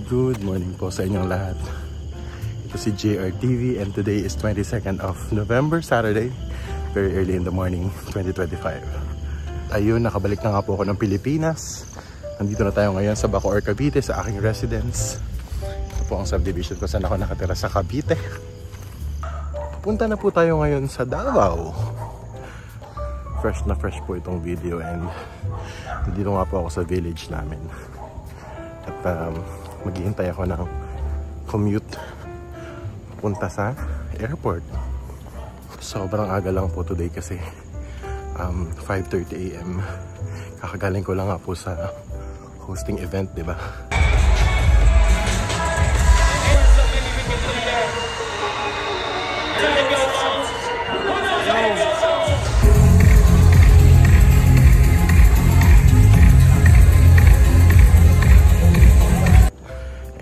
Good morning po sa inyong lahat. Ito si JRTV and today is 22nd of November, Saturday. Very early in the morning, 2025. Ayun, nakabalik na nga po ako ng Pilipinas. Nandito na tayo ngayon sa Bacoor, Cavite sa aking residence. Ito po ang subdivision ko saan ako nakatira sa Cavite. Punta na po tayo ngayon sa Davao. Fresh na fresh po itong video and nandito nga po ako sa village namin. At maghihintay ako ng commute punta sa airport. Sobrang aga lang po today kasi 5:30 AM. Kakagaling ko lang nga po sa hosting event, di ba?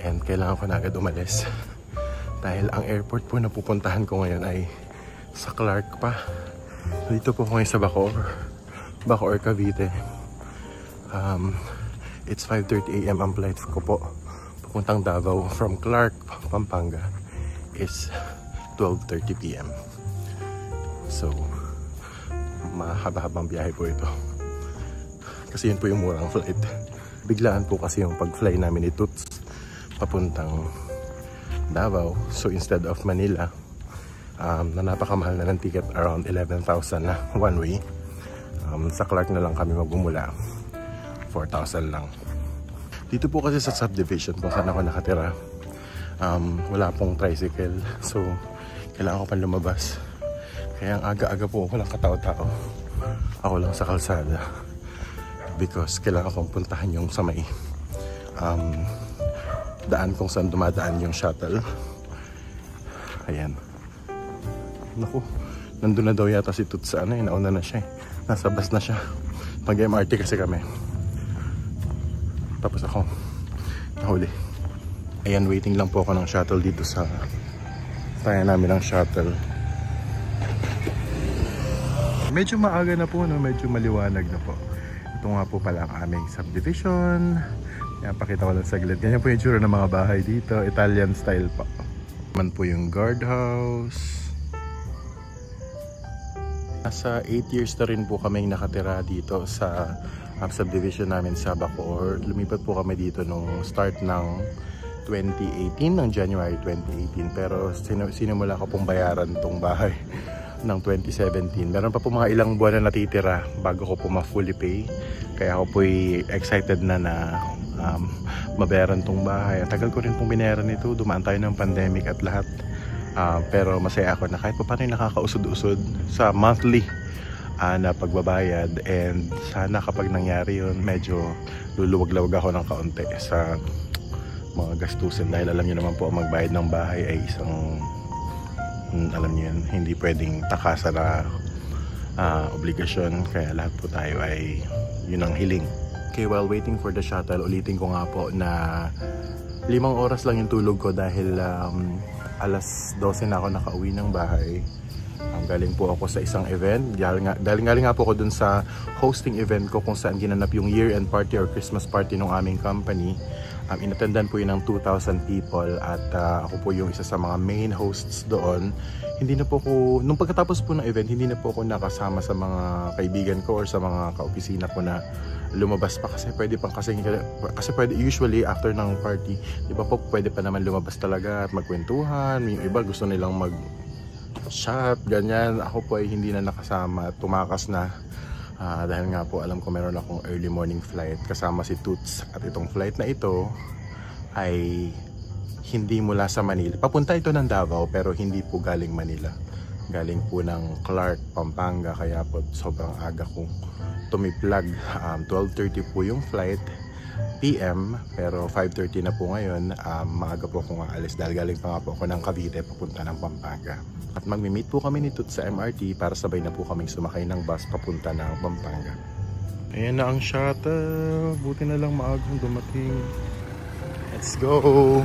And kailangan ko na agad umalis dahil ang airport po na pupuntahan ko ngayon ay sa Clark pa. Dito po ngayon sa Bacoor, Cavite. It's 5:30 AM ang flight ko po papuntang Davao from Clark, Pampanga is 12:30 PM. So mahaba-habang biyahe po ito kasi yun po yung murang flight. Biglaan po kasi yung pag-fly namin ni Toots papuntang Davao. So instead of Manila, na napakamahal na ng ticket, around 11,000 na one way. Sa Clark na lang kami magmumula, 4,000 lang. Dito po kasi sa subdivision kung saan ako nakatira, wala pong tricycle. So kailangan ko pang lumabas. Kaya ang aga-aga po walang katao-tao. Ako lang sa kalsada because kailangan kong puntahan yung sa may daan kung saan dumadaan yung shuttle. Ayan. Naku, nandun na daw yata si Toots sa ano, nauna na siya eh. Nasa bus na siya. Pag-MRT kasi kami. Tapos ako nahuli. Ayan, waiting lang po ako ng shuttle dito sa tayo namin ng shuttle. Medyo maaga na po, no? Medyo maliwanag na po. Ito nga po pala ang aming subdivision. Yan, pakita ko lang saglit. Ganyan po yung tsura ng mga bahay dito. Italian style po. Naman po yung guardhouse. Nasa 8 years na rin po kaming nakatira dito sa subdivision namin sa Bacoor. Lumipat po kami dito nung start ng 2018, ng January 2018. Pero sinimula ko pong bayaran tong bahay ng 2017. Meron pa po mga ilang buwan na natitira bago ko po ma-fully pay. Kaya ako po'y excited na mabayaran tong bahay. At tagal ko rin pong binayaran ito. Dumaan tayo ng pandemic at lahat. Pero masaya ako na kahit pa paano nakakausod-usod sa monthly na pagbabayad. And sana kapag nangyari yun, medyo luluwag-lawag ako ng kaunti sa mga gastusin. Dahil alam niyo naman po, magbayad ng bahay ay isang alam niyo yun, hindi pwedeng takasan na obligasyon. Kaya lahat po tayo ay yun ang hiling. Okay, while waiting for the shuttle, ulitin ko nga po na 5 oras lang yung tulog ko dahil alas 12 na ako nakauwi ng bahay. Galing po ako sa isang event. Galing nga po ako dun sa hosting event ko kung saan ginanap yung year-end party or Christmas party ng aming company. Inattendan po yun ng 2,000 people at ako po yung isa sa mga main hosts doon. Hindi na po ko, nung pagkatapos po ng event, hindi na po ako nakasama sa mga kaibigan ko or sa mga kaopisina ko na lumabas pa kasi pwede pwede usually after ng party, di ba po, pwede pa naman lumabas talaga at magkwentuhan. Yung iba gusto nilang mag-shop, ganyan. Ako po ay hindi na nakasama, tumakas na. Dahil nga po alam ko meron akong early morning flight kasama si Toots at itong flight na ito ay hindi mula sa Manila. Papunta ito ng Davao pero hindi po galing Manila. Galing po ng Clark, Pampanga, kaya po sobrang aga kong tumiplag. 12:30 po yung flight PM pero 5:30 na po ngayon. Maaga po akong aalis dahil galing pa nga po ako ng Cavite papunta ng Pampanga. At magmi-meet po kami ni Toots sa MRT para sabay na po kaming sumakay ng bus papunta ng Pampanga. Ayan na ang shuttle. Buti na lang maagang dumating. Let's go!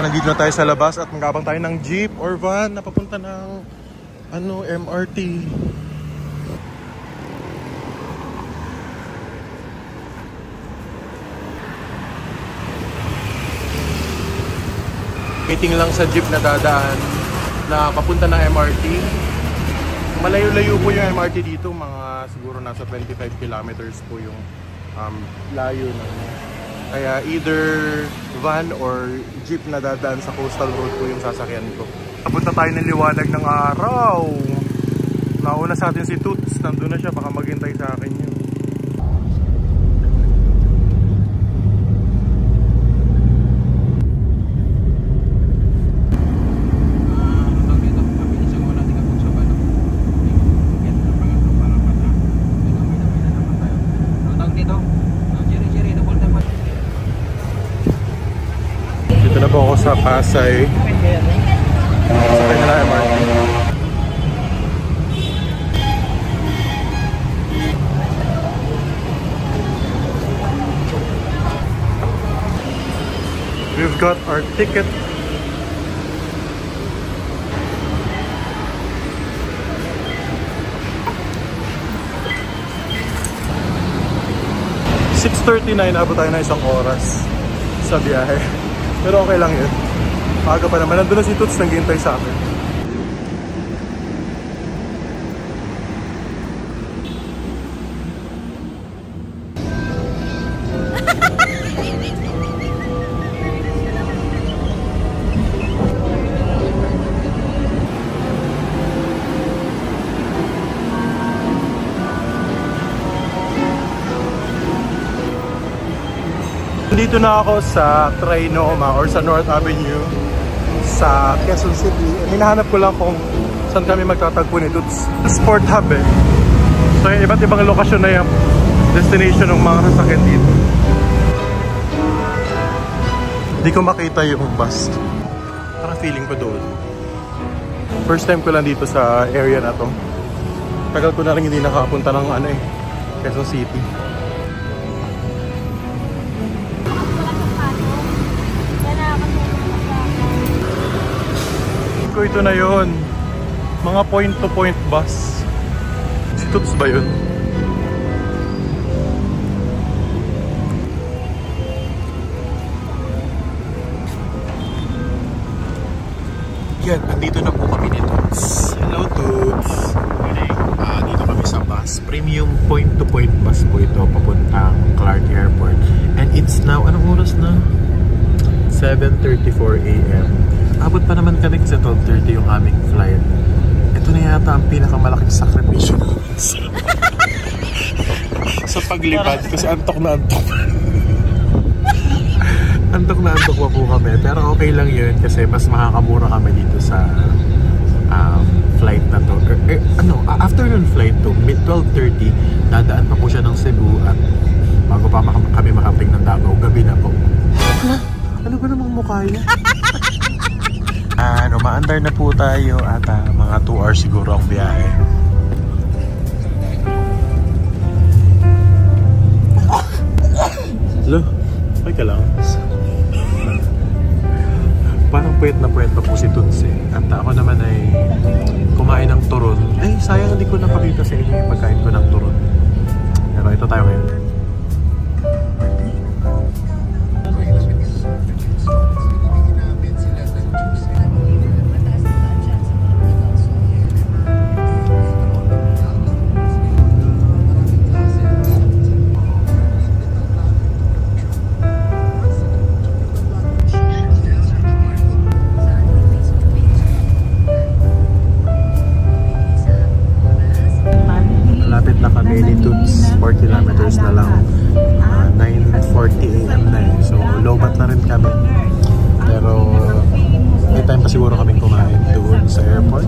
Nandito na tayo sa labas at magkabang tayo ng jeep or van na papunta ng MRT. Waiting lang sa jeep na dadaan na papunta ng MRT. Malayo-layo po yung MRT dito, mga siguro nasa 25 kilometers po yung layo na. Kaya either van or jeep na dadaan sa coastal road po yung sasakyan ko. Papunta tayo ng liwanag ng araw. Nauna sa atin si Toots, nandun na siya, baka maghintay sa akin yun. Dito na po ako sa Pasay. Sa kanila MRT. We've got our ticket. Abot tayo na isang oras sa biyahe. Pero okay lang yun. Maaga pa naman. Nandun na si Toots, naghihintay sa akin. Dito na ako sa Trinoma or sa North Avenue sa Quezon City. Hinahanap ko lang kung saan kami magtatagpo ni Toots. Sport Hub eh. So yung iba't ibang lokasyon na yung destination ng mga sasakyan dito. Hindi ko makita yung bus. Parang feeling ko doon. First time ko lang dito sa area na to. Tagal ko na rin hindi nakapunta ng Quezon City. Ito na yun, mga point to point bus. Si Toots ba yun? Yan, andito na po kami ni Toots. Hello Toots. Dito kami sa bus. Premium point to point bus po ito papuntang Clark Airport. And it's now, anong oras na? 7:34 AM. Abot pa naman kami kasi 12:30 yung aming flight. Ito na yata ang pinakamalaking sakripisyo sa paglipad kasi antok na antok. Antok na antok pa po kami. Pero okay lang yun kasi mas makakamura kami dito sa flight na to. Afternoon flight to, mid-12:30, dadaan pa po siya ng Cebu at bago pa kami makaping ng Davao, gabi na po. Ano ba namang mukha yun? Maandar na po tayo at mga 2 hours siguro ang biyahe. Hello? Okay ka lang? Parang puwet na po si Toots eh. At ako naman ay kumain ng turon. Ay, sayang hindi ko napakita sa inyo yung pagkain ko ng turon. Pero ito tayo ngayon. Na lang 9:40 AM na eh. So lobat na rin kami. Pero may time pa siguro kaming kumain doon sa airport.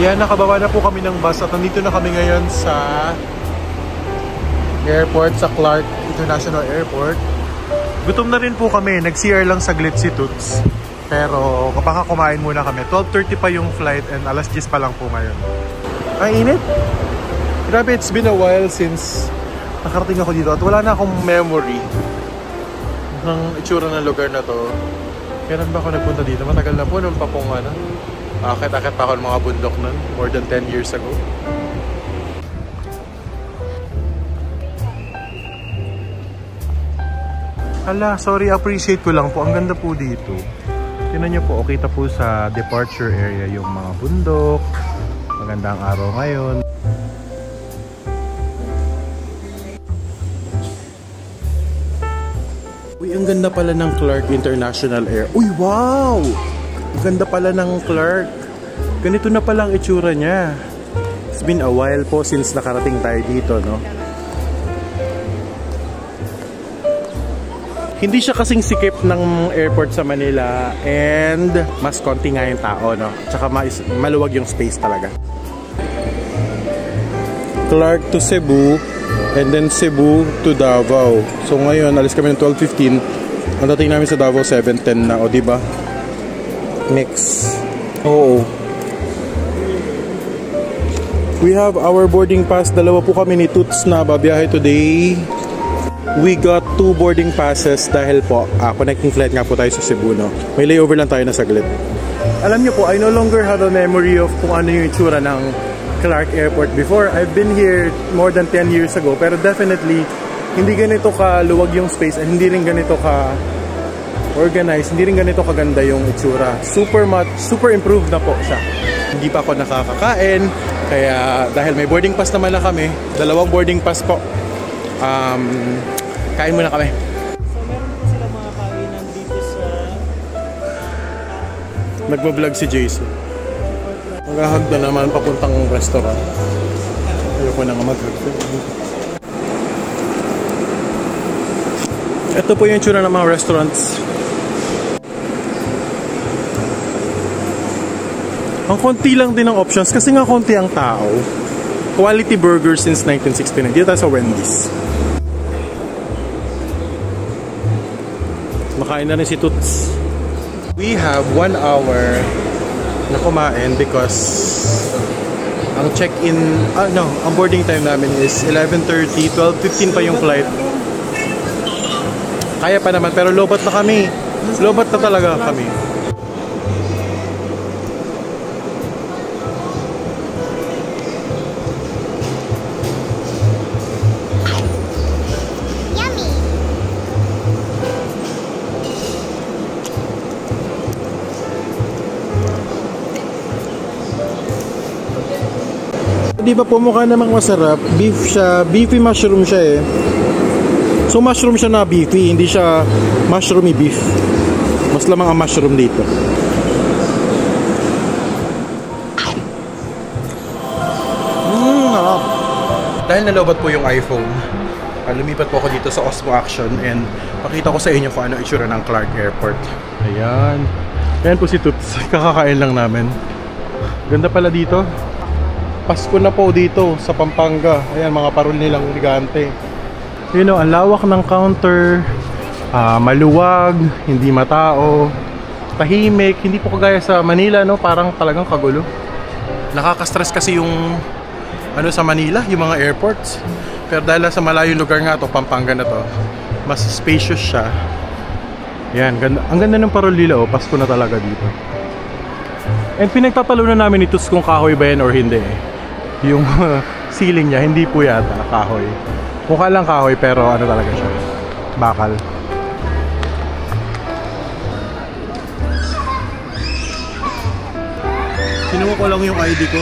Ayan, nakababa na po kami ng bus at nandito na kami ngayon sa airport, sa Clark International Airport. Gutom na rin po kami, nag-CR lang saglit si Toots. Pero baka kumain muna kami. 12:30 pa yung flight and alas 10 pa lang po ngayon. Ang init. Grabe, it's been a while since nakarating ako dito at wala na akong memory ng itsura ng lugar na to. Kailan ba ako nagpunta dito? Matagal na po, noon pa pong akit-akit pa ako ng mga bundok nun. More than 10 years ago. Hala, sorry, appreciate ko lang po. Ang ganda po dito. Tingnan niyo po, kita po sa departure area yung mga bundok. Magandang araw ngayon. Uy, ang ganda pala ng Clark International Air. Uy, wow! Ang ganda pala ng Clark. Ganito na palang itsura niya. It's been a while po since nakarating tayo dito, no? Hindi siya kasing sikip ng airport sa Manila and mas konti nga yung tao, no? Tsaka maluwag yung space talaga. Clark to Cebu and then Cebu to Davao. So ngayon, alis kami ng 12:15. Ang dating namin sa Davao 7:10 na, o diba? Mix. Oo. We have our boarding pass. Dalawa po kami ni Toots na babiyahe today. We got 2 boarding passes dahil po connecting flight nga po tayo sa Cebu, no? May layover lang tayo na saglit. Alam niyo po, I no longer have a memory of kung ano yung itsura ng Clark Airport before. I've been here more than 10 years ago, pero definitely hindi ganito ka-luwag yung space and hindi rin ganito ka-organized, hindi rin ganito kaganda yung itsura. Super improved na po siya. Hindi pa ako nakakakain, kaya dahil may boarding pass naman na kami, 2 boarding pass po. Kain muna kami. So meron po sila mga kainan dito sa Nagbablog si Jason. Maghahagda naman papuntang restaurant. Ayoko na nga maghagda. Ito po yung tsura ng mga restaurants. Ang konti lang din ang options kasi nga konti ang tao. Quality burger since 1969. Dito tayo sa Wendy's. Makain na rin si Toots. We have 1 hour na kumain because ang check-in, ang boarding time namin is 11:30, 12:15 pa yung flight. Kaya pa naman, pero lobat na kami. Lobat na talaga kami. Di ba po mukha namang masarap? Beef siya, beefy mushroom siya eh. So mushroom siya na beefy, hindi siya mushroomy beef. Mas lamang ang mushroom dito. Harap. Dahil nalobat po yung iPhone, lumipat po ako dito sa Osmo Action and pakita ko sa inyo kung ano itsura ng Clark Airport. Ayan. Ayan po si Toots. Kakakain lang namin. Ganda pala dito. Pasko na po dito sa Pampanga. Ayan, mga parol nilang elegante. You know, ang lawak ng counter, maluwag, hindi matao, tahimik, hindi po kagaya sa Manila, no? Parang talagang kagulo. Nakaka-stress kasi yung sa Manila, yung mga airports. Pero dahil sa malayong lugar nga to, Pampanga na to, mas spacious siya. Ayan, ganda. Ang ganda ng parol nila, oh. Pasko na talaga dito. And pinagtatalunan namin ito kung kahoy ba yan or hindi. Yung ceiling niya, hindi po yata kahoy. Mukha lang kahoy pero ano talaga siya, bakal. Kinuha ko lang yung ID ko.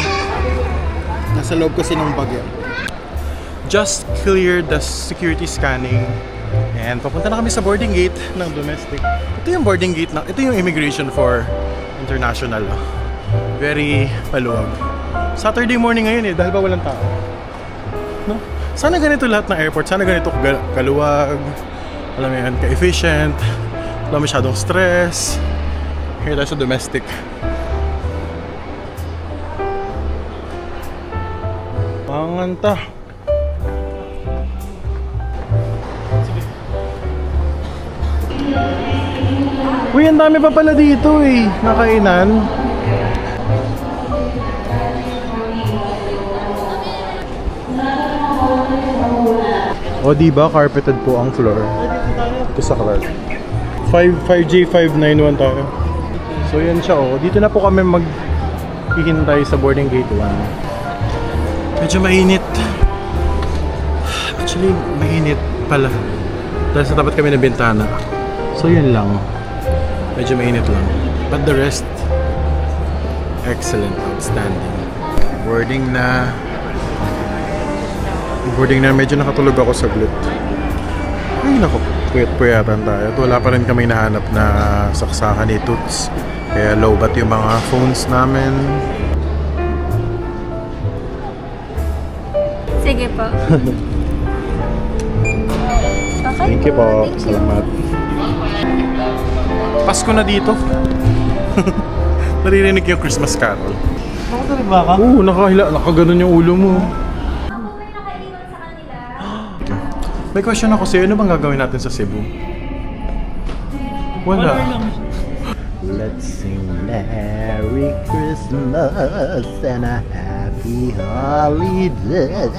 Nasa loob kasi ng bag yan. Just cleared the security scanning. And papunta na kami sa boarding gate ng domestic. Ito yung boarding gate na, ito yung immigration for international. Very paluwag. Saturday morning ngayon eh, dahil ba walang tao? No? Sana ganito lahat ng airport, sana ganito kaluwag, alam mo yan, ka-efficient, wala masyadong stress. Here tayo sa domestic. Manganta. Uy, ang dami pa pala dito eh, nakainan. O diba, carpeted po ang floor. Ito sa Clark. 5J591 tayo. So yan siya oh. Dito na po kami maghihintay sa boarding gate 1. Medyo mainit. Actually, mainit pala. Dahil sa tapat kami ng bintana. So yun lang. Medyo mainit lang. But the rest, excellent, outstanding. Boarding na. Medyo nakatulog ako saglit. Ay nako, puyat-puyatan tayo. At wala pa rin kami nahanap na saksakan ni Toots. Kaya low-bat yung mga phones namin. Sige po. Okay. Thank you po. Salamat. Pasko na dito. Naririnig yung Christmas carol. Nakatulog ba ka? Oo, nakaganon yung ulo mo. May question ako sa'yo, ano bang gagawin natin sa Cebu? Wala. Let's sing Merry Christmas and a Happy Holiday.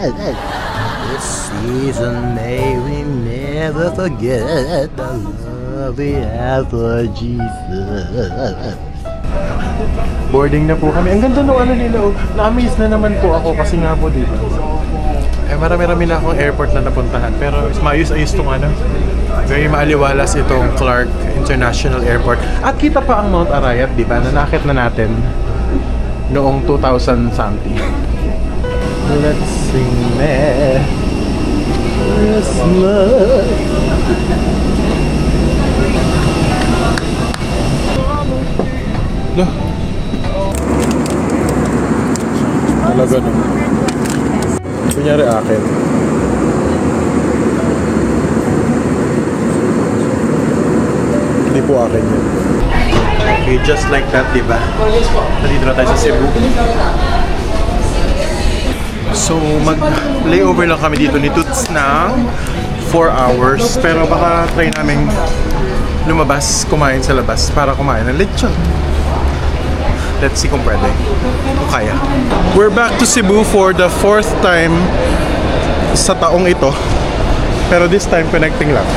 This season may we never forget the love we have for Jesus. Boarding na po kami. Ang ganda ng ano nila. Na-amaze na naman po ako kasi nga po dito. Marami-rami na akong airport na napuntahan. Pero maayos-ayos itong ano. Very maaliwalas itong Clark International Airport. At kita pa ang Mount Arayat, di ba? Nanakit na natin noong 2000 something. Let's sing Merry Christmas. No. Talaga no. Kunyari akin. Hindi po akin yun. Okay, just like that, diba? Nandito na tayo sa Cebu. So, mag-layover lang kami dito ni Toots ng 4 hours. Pero baka try namin lumabas, kumain sa labas para kumain ng lechon. Let's see kung pwede. Kung kaya. We're back to Cebu for the 4th time sa taong ito. Pero this time, connecting lang.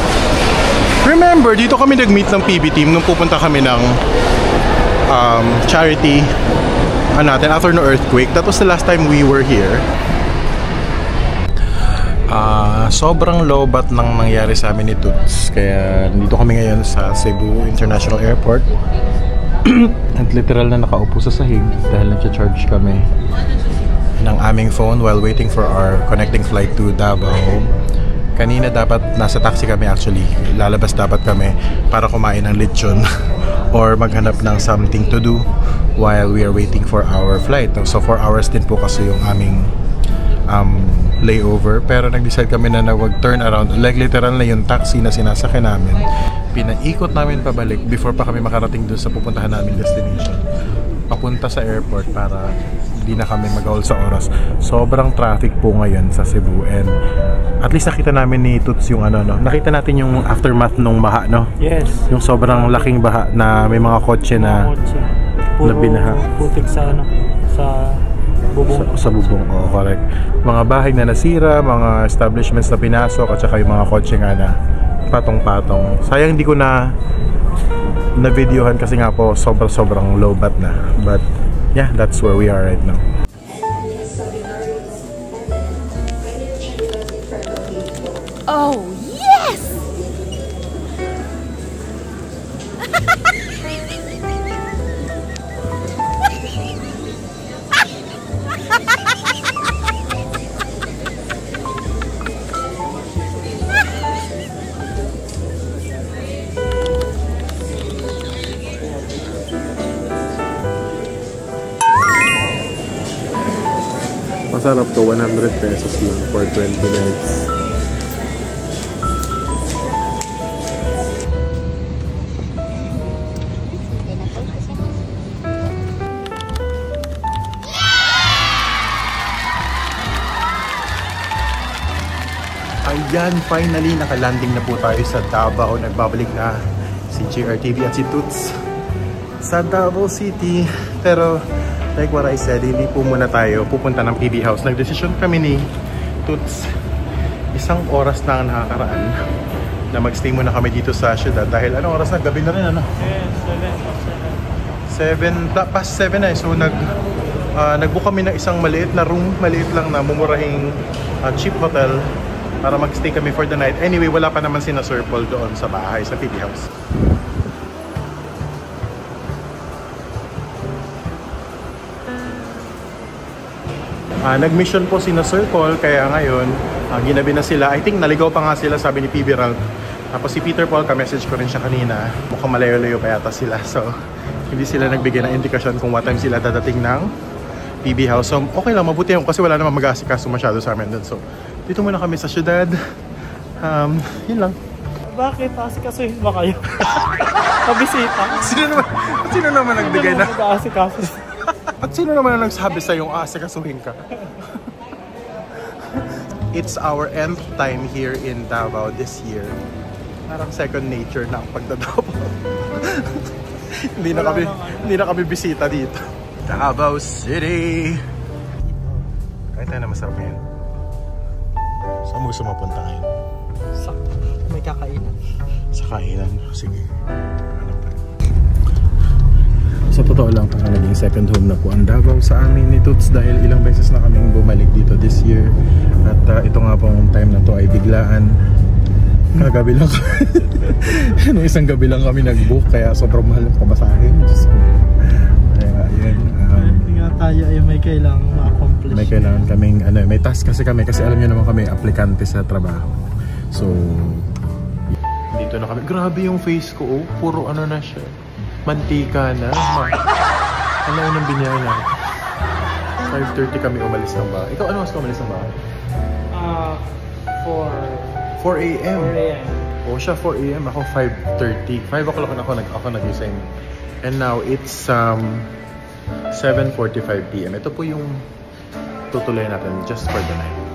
Remember, dito kami nag-meet ng PB team nung pupunta kami ng charity natin after no earthquake. That was the last time we were here. Sobrang low-bat nang nangyari sa amin ni Toots. Kaya nandito kami ngayon sa Cebu International Airport. At literal na nakaupo sa sahig dahil nag-charge kami ng aming phone while waiting for our connecting flight to Davao. Kanina dapat nasa taxi kami actually. Lalabas dapat kami para kumain ng lechon or maghanap ng something to do while we are waiting for our flight. So 4 hours din po kasi yung aming layover. Pero nag-decide kami na wag turn around. Like literal na yung taxi na sinasakyan namin. Pinaikot namin pabalik before pa kami makarating doon sa pupuntahan namin destination. Papunta sa airport para hindi na kami mag-haul sa oras. Sobrang traffic po ngayon sa Cebu and at least nakita namin ni Toots yung ano, no? Nakita natin yung aftermath nung baha, no? Yes. Yung sobrang laking baha na may mga kotse na binaha. Putik sa ano, sa bubong. Sa bubong, oh, correct. Mga bahay na nasira, mga establishments na pinasok at saka yung mga kotse nga na patong-patong. Sayang hindi ko na videohan kasi nga po sobrang low bat na. But yeah, that's where we are right now. Oh, yes! Masarap to, 100 pesos lang for 20 minutes. Yan, finally, nakalanding na po tayo sa Davao. Nagbabalik na si JRTV at si Toots sa Davao City. Pero, like what I said, hindi po muna tayo pupunta ng PB House. Nagdesisyon kami ni Toots, 1 oras na ang nakakaraan, na magstay muna kami dito sa syudad. Dahil anong oras na? Gabi na rin, ano? Yes, 7, past 7 na. So, nag-book kami ng isang maliit na room. Maliit lang na mumurahing cheap hotel para magstay kami for the night. Anyway, wala pa naman sina Sir Paul doon sa bahay, sa PB House. Nag-mission po sina Sir Paul, kaya ngayon ginabi na sila. I think naligaw pa nga sila, sabi ni PB Ralph. Tapos si Peter Paul, ka-message ko rin siya kanina. Mukhang malayo-layo pa yata sila. So, hindi sila nagbigay ng indikasyon kung what time sila dadating ng PB House. So, okay lang, mabuti yung kasi wala namang mag-aasikaso masyado sa amin dun. So, dito muna kami sa syudad. Yun lang. Bakit? Asikasuhin ba kayo? Pabisita? Sino naman nagbigay na? Mag-aasikaso. At sino naman ang nagsabi sa yung asikasuhin ka? It's our nth time here in Davao this year. Parang second nature na ang pagdadabo. Hindi na kami bisita dito. Davao City! Kahit tayo na masarap ngayon. Saan mo gusto mapunta ngayon? May kakainan. Sa kainan? Sige. Sa totoo lang, parang naging second home na po ang Davao sa amin ni Toots dahil ilang beses na kaming bumalik dito this year. At ito nga pong time na to ay biglaan. Kagabi lang no, isang gabi lang kami nag-book kaya sobrang mahal ang pamasahe. Kaya yun. Hindi nga tayo ay may kailangan ma-accomplish. May kailangan kaming, may task kasi kami kasi alam nyo naman kami aplikante sa trabaho. So, dito na kami. Grabe yung face ko, oh. Puro ano na siya. Mantika na. Ano yun ang binyayan na? 5:30 kami umalis ng bahay. Ikaw, ano mas ka umalis ng bahay? 4 a.m. 4 a.m. O siya 4 a.m. Ako 5:30. 5 o'clock ako nag-resign. And now it's 7:45 p.m. Ito po yung tutuloy natin just for the night.